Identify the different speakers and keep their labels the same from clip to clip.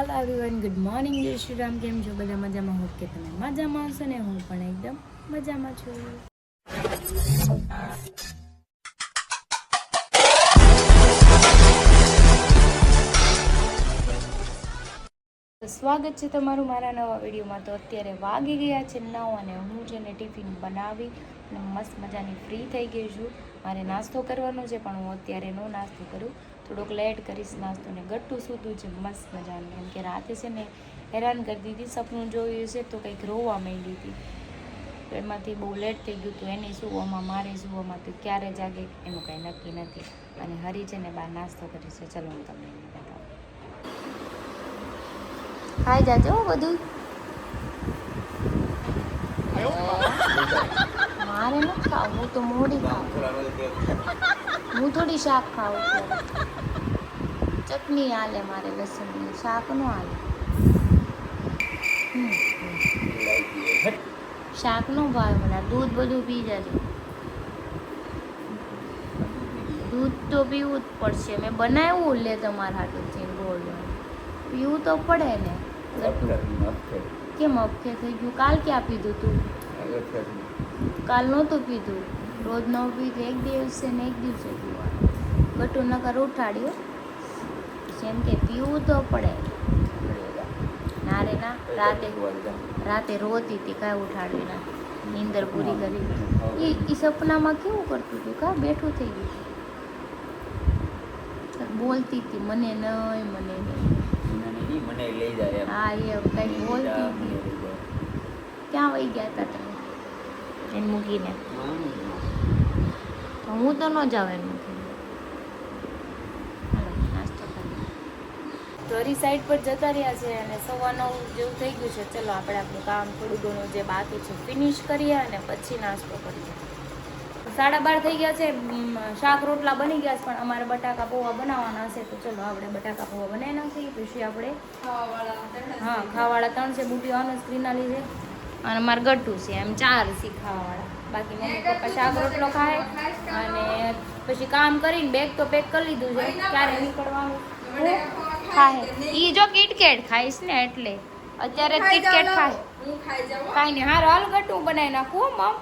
Speaker 1: હાલ everyone, good morning, જય શ્રી રામ. કેમ છો બધા? મજામાં? હોપ કે તમે મજામાં હશો ને હું પણ એકદમ મજામાં છું. સ્વાગત છે તમારું મારા નવા વિડીયોમાં. તો અત્યારે વાગી ગયા છે 9 અને હું છે ને ટિફિન બનાવી અને મસ્ત મજાની ફ્રી થઈ ગઈ છું. મારે નાસ્તો કરવાનો છે પણ હું અત્યારે નો નાસ્તો કરું, થોડોક લેટ કરીશ નાસ્તો. ને ગટ્ટું સૂતું છે મસ્ત મજાનું, કેમ કે રાતે છે ને હેરાન કરતી હતી. સપનું જોયું છે તો કંઈક રોવા માંડી હતી, તો એમાંથી બહુ લેટ થઈ ગયું હતું. એને સુવામાં મારે સુવામાં તો ક્યારે જાગે એનું કાંઈ નક્કી નથી. અને હરી છે ને બહાર નાસ્તો કરે છે. ચલો હું તમને બતાવું. ખાઈ જાજો બધું. મારે ન ખાવું, હું તો મોડી ખાઉં. હું થોડી શાક ખાઉં છું. ચટણી હાલે મારે, લસણની. શાક નો હાલે. શાક નો ભાવે મને. દૂધ બધું પી જાજો. દૂધ તો પીવું જ પડશે. મેં બનાવ્યું લે તમારા હાટુથી ગોળ પીવું તો પડે ને. કેમ અપકે થઈ ગયું? કાલ ક્યાં પીધું તું? કાલ નહોતું પીધું. રોજ ન પીધું, એક દિવસે ને એક દિવસે પીવાનું. ગટું નકર ઉઠાડ્યું. જેમ કે પીવું તો પડે. ના રે ના, રાતે રોતી હતી, કાંઈ ઉઠાડવી ના. નીંદર પૂરી કરી. એ સપનામાં કેવું કરતું હતું? કાં બેઠું થઈ ગયું? બોલતી હતી મને નહીં, મને નહીં.
Speaker 2: મને લઈ જાય.
Speaker 1: હા, એ કંઈક બોલતી હતી. ક્યાં વહી ગયા હતા તમે એને મૂકીને? હું તો ન જાઉં એને મૂકીને. નાસ્તો કરી તો હરી સાઈડ પર જતા રહ્યા છે અને 9:15 જેવું થઈ ગયું છે. ચલો આપણે આપણું કામ થોડું ઘણું જે બાકી છે ફિનિશ કરીએ અને પછી નાસ્તો કરીએ. 12:30 થઈ ગયા છે. શાક રોટલા બની ગયા છે પણ અમારે બટાકા પૌવા બનાવવાના હશે, તો ચલો આપણે બટાકા પૌવા બનાવી નાખીએ. પછી આપણે ખાવાવાળા 3 છે. બુટી ઓનસ ક્રીનાલી છે અને મારે ગટ્ટું છે. એમ 4 છે ખાવાવાળા. બાકી મમ્મી પપ્પા શાક રોટલો ખાય અને પછી કામ કરીને બેગ તો પેક કરી લીધું છે. ક્યારે નીકળવાનું ખાય? એ જો કિટકેટ ખાઈશ ને એટલે અત્યારે કિટકેટ ખાય. કાંઈ નહીં, હારું હાલ ગટ્ટું બનાવી નાખું મમ.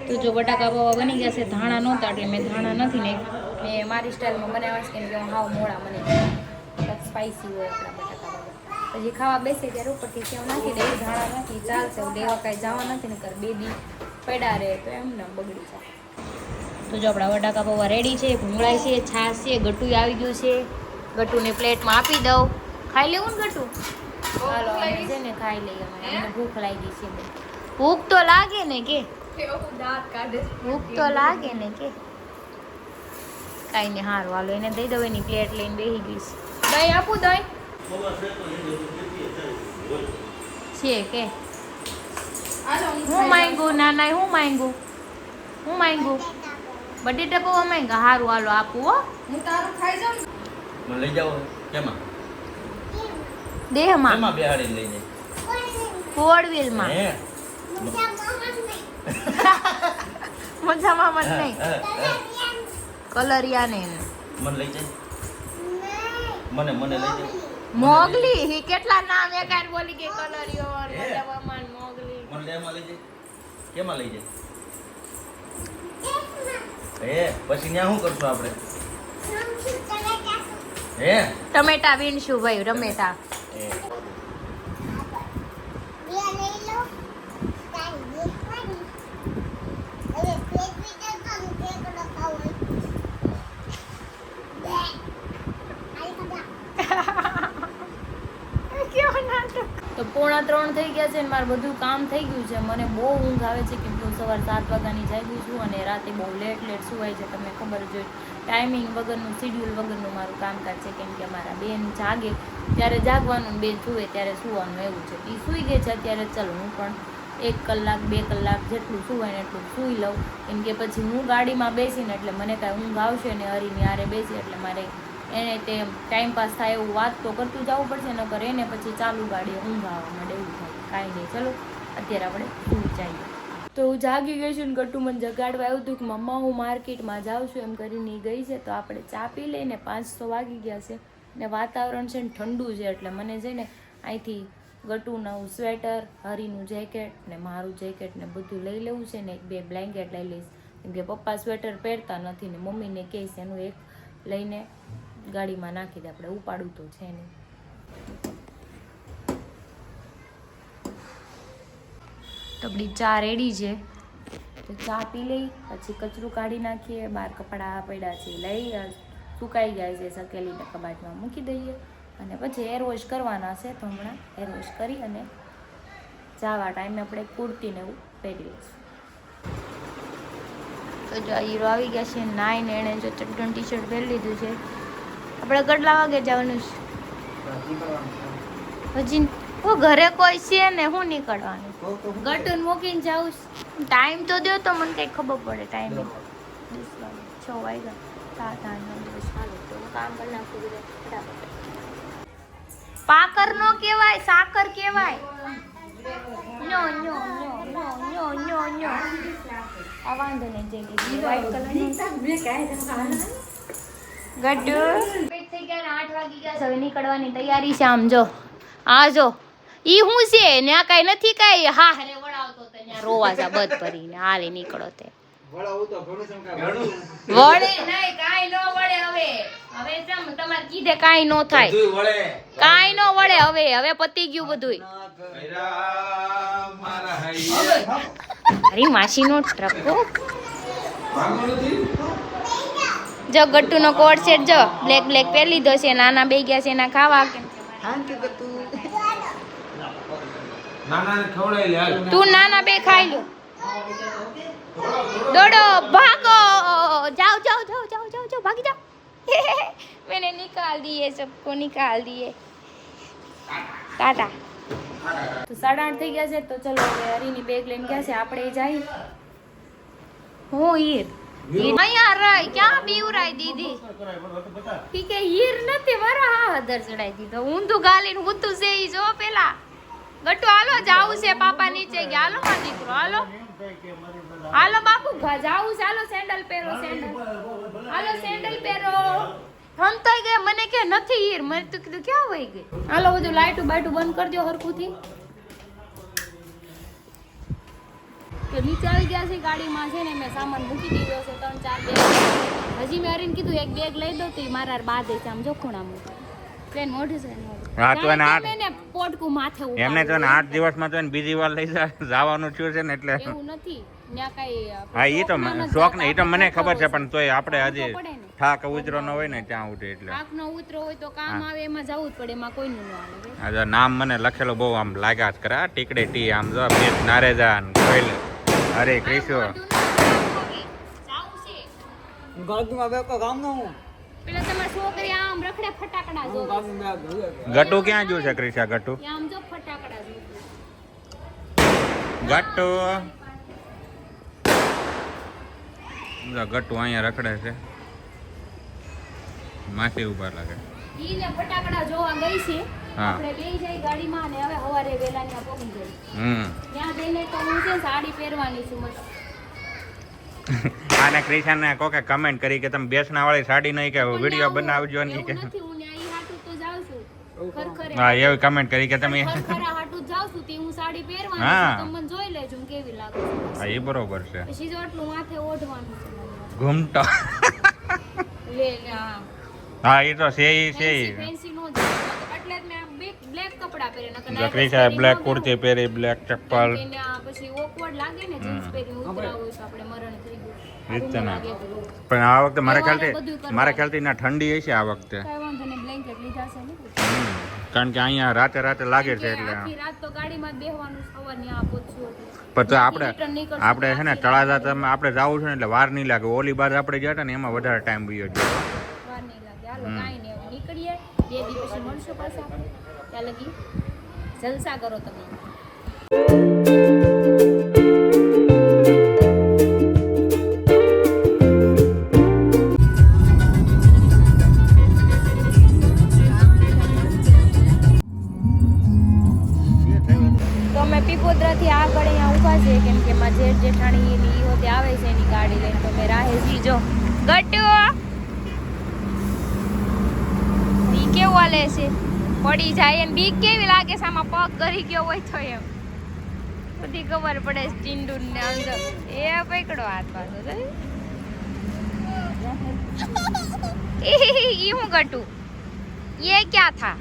Speaker 1: તો જો બટાકા પૌવા બની ગયા છે. ધાણા નહોતા એટલે મેં ધાણા નથી ને મેં મારી સ્ટાઇલમાં બનાવ્યા છે, કેમ કે હું હાવ મોડા મને સ્પાઇસી હોય આપણા બટાકા પૌવા. પછી ખાવા બેસે ત્યારે ઉપરથી સેવ નાખી દે. ધાણા નથી ચાલશે, દેવા કાંઈ જવા નથી ને કર બેબી પડ્યા રહે તો એમને બગડી જાય. તો જો આપણા બટાકા પૌવા રેડી છે. ભૂંગળાય છે, છાશ છે, ગટ્ટું આવી ગયું છે. ગટ્ટુને પ્લેટમાં આપી દઉં. ખાઈ લેવું ને ગટ્ટું? ચાલો અમે છે ને ખાઈ લઈએ. અમને ભૂખ લાગી છે. ભૂખ તો લાગે ને કે? ભૂખ તો લાગે ને કે? કાંઈ નહીં, હારું હાલો એને દઈ દઉં. એની પ્લેટ લઈને બેસી ગઈશ. દહીં આપું? દહીં છે કે હું માંગ્યું? ના ના, હું માંગ્યું? હું માંગ્યું? બટેટા પૌવા માંગ્યા? હારું હાલો આપું. હો,
Speaker 2: હું તારું ખાઈ જાઉં. મને લઈ જાવ. કેમાં?
Speaker 1: દેહમાં.
Speaker 2: કેમાં બેહાડીને લઈ જાય?
Speaker 1: 4 વ્હીલમાં. મજામાં મત નહીં. કલરિયા ને
Speaker 2: મને લઈ જાય. મને લઈ જાય.
Speaker 1: મોગલી. હી કેટલા નામ એકાર બોલી કે કલરિયો મજામાં મોગલી.
Speaker 2: મને લેમાં લઈ જાય. કેમાં લઈ જાય? હે પછી ત્યાં શું કરશું આપણે? હે
Speaker 1: ટમેટા વીણશું ભાઈ, ટમેટા. તો 2:45 થઈ ગયા છે ને મારું બધું કામ થઈ ગયું છે. મને બહુ ઊંઘ આવે છે, કેમ કે હું સવારે 7 વાગ્યાની જાગી છું અને રાતે બહુ લેટ સુવાય છે. તમને ખબર જ હોય, ટાઈમિંગ વગરનું, શિડ્યુલ વગરનું મારું કામકાજ છે. કેમ કે અમારા બેન જાગે ત્યારે જાગવાનું, બેન સૂવે ત્યારે સૂવાનું, એવું છે. એ સૂઈ ગઈ છે અત્યારે. ચલો હું પણ 1 કલાક 2 કલાક જેટલું સૂવાય ને એટલું સૂઈ લઉં, કેમ કે પછી હું ગાડીમાં બેસીને એટલે મને કાંઈ ઊંઘ આવશે ને હરીની હારે બેસી એટલે મારે એને તે ટાઈમ પાસ થાય એવું વાત તો કરતું જવું પડશે, નકર એને પછી ચાલુ ગાડીએ ઊંઘ આવવા માંડે એવું થાય. કાંઈ નહીં, ચલો અત્યારે આપણે સૂઈ જઈએ. તો હું જાગી ગઈ છું ને ગટ્ટુ મને જગાડવા આવ્યું હતું કે મમ્મા હું માર્કેટમાં જાઉં છું એમ કરીને ગઈ છે. તો આપણે ચા પી લઈને 5 વાગી ગયા છે. ને વાતાવરણ છે ને ઠંડુ છે એટલે મને છે ને અહીંથી ગટુનું સ્વેટર, હરીનું જેકેટ ને મારું જેકેટ ને બધું લઈ લેવું છે ને 1-2 બ્લેન્કેટ લઈ લઈશ કેમ કે પપ્પા સ્વેટર પહેરતા નથી ને મમ્મીને કહીશ એનું એક લઈને ગાડીમાં નાખી દે, આપણે ઉપાડવું તો છે નહીં. તો આપણી ચા રેડી છે, તો ચા પી લઈ પછી કચરું કાઢી નાખીએ. બહાર કપડાં પડ્યા છે લઈ સુકાઈ જાય છે, સકેલીને કબાટમાં મૂકી દઈએ અને પછી હેર વોશ કરવાના છે. તો હમણાં હેર વોશ કરી અને જાવા ટાઈમે આપણે કુર્તીને એવું પહેરી લઈશું. તો જો હીરો આવી ગયા છે નાઈને, એણે જો ચડ્ડન ટી શર્ટ પહેરી લીધું છે. આપણે કેટલા વાગે જવાનું છે હજી? ઓ ઘરે કોઈ છે ને હું નીકળવાનું? ગટુન મૂકીને જાઉં. ટાઈમ તો દો તો મને કંઈ ખબર પડે. ટાઈમ 6 વાગ્યા 7 8 9 10. હાલો તો હું કામ કરી નાખું બધું ફટાફટ. પાકર નો કહેવાય, સાકર કહેવાય. નો નો નો નો નો નો નો. આ વાંધો નહીં, જે વ્હાઈટ કલરનું ગટુ થઈ ગયા 8 વાગી ગયા. હવે નીકળવાની તૈયારી છે. આમ જો આ જો ઈ હું છે ન્યા કઈ નથી કઈ. હા રે વળાવતો તો ન્યા રોવા જા બધ ભરીને હાલે નીકળો તે. વળાવું તો ઘણું સમકા વળે નહીં, કાઈ નો વળે. હવે જમ તમાર કીધે કાઈ નો થાય, બધું વળે, કાઈ નો વળે. હવે પતી ગયું બધુંય. અરે માસી નો ટ્રકો જો ગટ્ટુ નો કોટ સેટ જો બ્લેક પહેરી લીધો છે. નાના બે ગયા છે એના ખાવા. તું નાના બે ખાઈ લો. દોડો ભાગો, જાओ जाओ जाओ जाओ जाओ जाओ भागी जाओ. मैंने निकाल दिए, सबको निकाल दिए. टाटा. તો 8:30 થઈ ગયા છે. તો ચલો હવે હરીની બેગ લઈને ગયા છે, આપણે જઈ. હું હીર અહીંયા રહી ક્યાં બીવરાઈ દીધી? ઠીક હે હીર નથી મારા હા હદર ચડાઈ દીધો. ઊંધું ગાલીને ઊંધું છે ઈ જો પેલા. ગટ્ટુ હાલો જાવું છે, પાપા નીચે ગયા. હાલો માં દીકરો હાલો હાલો બાપુ જાવું છે. હાલો સેન્ડલ પહેરો, સેન્ડલ હાલો સેન્ડલ પહેરો. હંતાઈ ગયા મને કે નથી હીર. મેં તો કીધું ક્યાં વહી ગઈ. હાલો બધું લાઈટું બાઈટું બંધ કરી દો હરખુંથી. તો નીચે આવી ગયા છે ગાડીમાં છે ને મેં સામાન મૂકી દીધો છે 3-4 બેગ. હજી મેં હરીને કીધું એક બેગ લઈ દો તો મારા બાદ છે આમ જો ખૂણા મૂકે. ટ્રેન મોઢું છે
Speaker 3: હા તો એને 8
Speaker 1: એને પોટકું માથે ઉપાડ.
Speaker 3: એમને તો 8 દિવસમાં તો એને બીજી વાર લઈ જવાનું થયું છે ને એટલે
Speaker 1: એવું નથી ન્યા કઈ.
Speaker 3: હા ઈ તો શોખ ને ઈ તો મને ખબર છે પણ તોય આપણે હજી થાક ઉતરો ન હોય ને ત્યાં ઉઠે એટલે
Speaker 1: થાક નો ઉતરો હોય તો કામ આવે એમાં જવું જ પડે, એમાં કોઈનું ન આવે.
Speaker 3: આ નામ મને લખેલું બહુ આમ લાગ્યા જ કરે. ટીકડે ટી આમ જો પેટ નારેજા ને કોઈલ હરે કૃષ્ણ
Speaker 4: ગાડીમાં બેકો ગામ નો હું
Speaker 1: પેલા તમાર છોકરી આમ રખડે ફટાકડા જો.
Speaker 3: ગટુ ક્યાં ગયું છે ક્રિશા? ગટુ
Speaker 1: આમ જો ફટાકડા જો.
Speaker 3: ગટુ ગટુ અહીંયા રખડે છે. માસી ઉભા લાગે.
Speaker 1: ઈ ને ફટાકડા જોવા ગઈ છે.
Speaker 3: હા.
Speaker 1: આપણે બેહી જાય ગાડીમાં અને હવે સવારે વેલા ત્યાં પહોંચી જાય. ત્યાં જઈને તો હું છે સાડી પહેરવાની છું મસ્ત.
Speaker 3: આને ક્રિશાને કોકે કમેન્ટ કરી કે તમે બેસના વાળી સાડી નહીં કે વિડિયો બનાવજો નહીં કે.
Speaker 1: એવું નથી, હું ન્યા ઈ હાટુ તો જાઉં છું. ખરખરે
Speaker 3: હા એવી કમેન્ટ કરી કે તમે
Speaker 1: ખરખરા હાટુ જાઉં છું તે હું સાડી પહેરવાની
Speaker 3: હા.
Speaker 1: છું. તમે મને જોઈ લેજો હું કેવી લાગુ છું.
Speaker 3: હા એ બરોબર છે.
Speaker 1: પછી જો આટલું માથે ઓઢવાનું છે મને.
Speaker 3: ઘૂમતો
Speaker 1: લે હા
Speaker 3: હા એ તો છે ઈ છે ઈ.
Speaker 1: ફેન્સી નો જાય એટલે જ મેં બ્લેક કપડા પહેરે નકર
Speaker 3: જો ક્રિશા બ્લેક કુર્તી પહેરી, બ્લેક ચપ્પલ.
Speaker 1: પછી ઓકવર્ડ લાગે ને જીન્સ પહેરી ઉતરા હોય તો આપણે મરણ થઈ ગયું.
Speaker 3: રીતે ના પણ આ વખતે મારા ખ્યાલથી ના ઠંડી હશે આ વખતે.
Speaker 1: કાંઈ વાંધો નહીં, બ્લેન્કેટ લીધા છે ને.
Speaker 3: કારણ કે અહીંયા રાતે લાગે છે એટલે
Speaker 1: આખી રાત તો ગાડીમાં જ બેહવાનું, સવારની આ પહોંચ્યું એટલે.
Speaker 3: પણ તો આપણે છે ને તળાજા આપણે જવું છે ને એટલે વાર નહીં લાગે. ઓલી બાર આપણે ગયા હતા ને એમાં વધારે ટાઈમ ગયો છે.
Speaker 1: વાર નહીં લાગે. હાલો કાંઈ નહીં, હવે નીકળીએ. 2 દી પછી મળશું પાછા આપણે. ત્યાં લગી જલસા કરો તમે. પીપોદરાથી આગળ અહીંયા ઊભા છે કેમ કે માં જેઠ જેઠાણી ની હોતે આવે છે એની ગાડી લઈને. તો મેં રાહે જી જો ગટ્ટુ ઈ કેવું જોવા લેશે પડી જાય ને બીક કેવી લાગે છે આમાં પગ કરી ગયો હોય તો એમ બધી ખબર પડે છે ટીંડુ ને અંદર એ પકડો હાથ પાછો ઈ હું ગટુ ये क्या था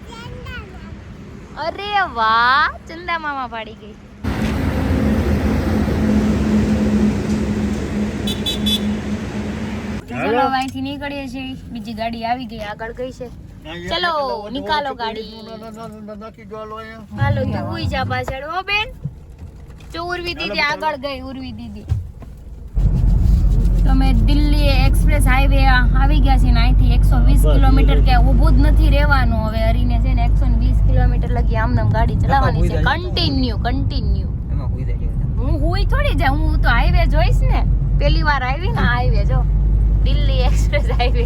Speaker 1: अरे वाह चंदा मामा पाड़ी गई चलो અહીંથી નીકળીએ છીએ બીજી ગાડી આવી ગઈ આગળ ગઈ છે ચલો નિકાલો ગાડી હાલો તું ઉઈ જા પાછળ હો બેન જો ઉર્વી દીદી આગળ ગઈ ઉર્વી દીદી તમે દિલ્હી એક્સપ્રેસ હાઈવે આવી ગયા છે ને અહીંથી 120 કિલોમીટર કે ઊભું જ નથી રહેવાનું હવે હરીને છે ને 120 કિલોમીટર લગી આમનામ ગાડી ચલાવવાની છે કન્ટિન્યુ હું હુઈ થોડી જા હું તો હાઈવે જોઈશ ને પહેલી વાર આવી ને હાઈવે જો દિલ્હી એક્સપ્રેસ હાઈવે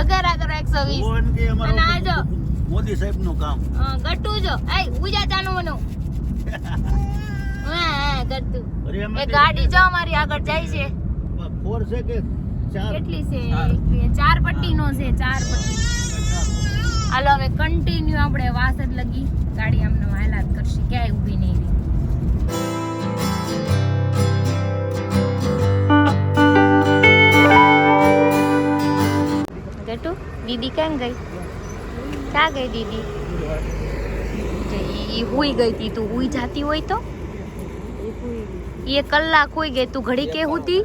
Speaker 1: અગર 120 અને આ જો
Speaker 2: મોદી સાહેબ નું કામ
Speaker 1: ગટ્ટુ જો એ ઉજા જાનવાનું હા ગટ્ટુ એ ગાડી જો અમારી આગળ જાય છે
Speaker 2: 4 છે કે 4
Speaker 1: કેટલી છે 4 પટ્ટીનો છે 4 પટ્ટી હાલો હવે કન્ટિન્યુ આપણે વાસદ લગી ગાડી આમને હાલાત કરશે ક્યાંય ઊભી નહીં રહી ગટુ દીદી ક્યાં ગઈ ક્યાં ગઈ દીદી ઈ હુઈ ગઈ તી તું હુઈ જાતી હોય તો એ કલાક હુઈ ગઈ તું ઘડી કે હુતી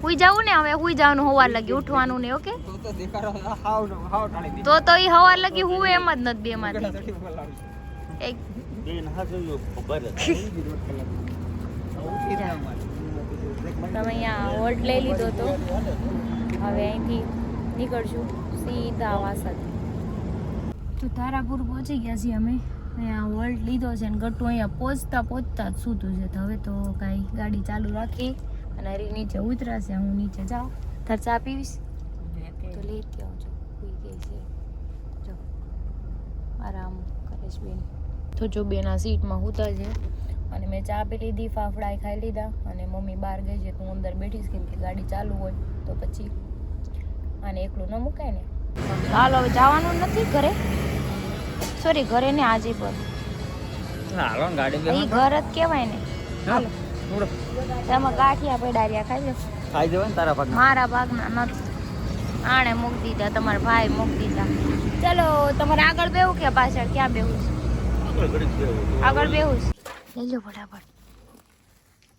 Speaker 1: હુઈ જાવું ને હવે હુઈ જવાનું હવાર લગી ઉઠવાનું ને ઓકે તો ઈ હવાર લગી હું એમ જ નથી બે માંથી એક
Speaker 2: બેન હા જોયું ખબર
Speaker 1: તમે અહીંયા હોલ્ડ લઈ લીધો તો હવે અહીંથી નીકળશું સીધા વાસદ તો તારાપુર પહોંચી ગયા છીએ અમે અહીંયા હોલ્ડ લીધો છે ને ગટ્ટુ અહીંયા પહોંચતા જ સૂતું છે તો હવે તો કાંઈ ગાડી ચાલુ રાખી અને હરી નીચે ઉતરાશે હું નીચે જાઉં તાર ચા પીવીશ તો લેતી આવજો પી ગઈ છે જો આરામ કરે છે બેન તો જો બેન આ સીટમાં ઉતર છે અને મેં ચા પી લીધી ફાફડા ખાઈ લીધા અને મમ્મી બહાર ગઈ છે તું અંદર બેઠીશ કેમ કે ગાડી ચાલુ હોય તો પછી આને એકલું ન મુકાય ને હાલો હવે જવાનું નથી ઘરે સોરી ઘરે ને આજે પર
Speaker 4: હાલો ગાડી
Speaker 1: એ ઘર જ કહેવાય ને હાલો તમે ગાંઠિયા પેડારિયા ખાઈ લો
Speaker 4: ખાઈ જવાય ને તારા ભાગ
Speaker 1: મારા ભાગના નથી આણે મૂકી દીધા તમારા ભાઈ મૂકી દીધા ચલો તમારે આગળ બેવું કે પાછળ ક્યાં બેવું આગળ બેવું લઈ લો ફટાફટ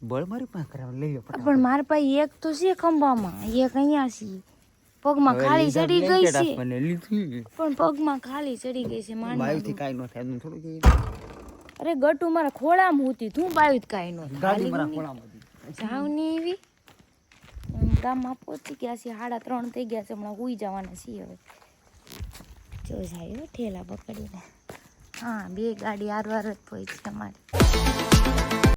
Speaker 4: બળ મારી પાસે કરાવ લઈ લો
Speaker 1: પણ મારા પાસે એક તો છે ખંભામાં એક અહીંયા છે પગમાં ખાલી ચડી ગઈ છે
Speaker 4: મને લીધી
Speaker 1: પણ પગમાં ખાલી ચડી ગઈ છે
Speaker 4: બાયુથી કાઈ ન થાય એમ થોડું કે
Speaker 1: અરે ગટુ મારા ખોળામાં હતી તું બાયું કાઈ નો
Speaker 4: ગાડી મારા ખોળામાં
Speaker 1: જાવ ની એવી ગામમાં પહોંચી ગયા છે 3:30 થઈ ગયા છે હમણાં ઉઈ જવાના છીએ હવે જો જાય ઠેલા પકડીને હા બે ગાડી હારવાર જ પહોંચી અમારી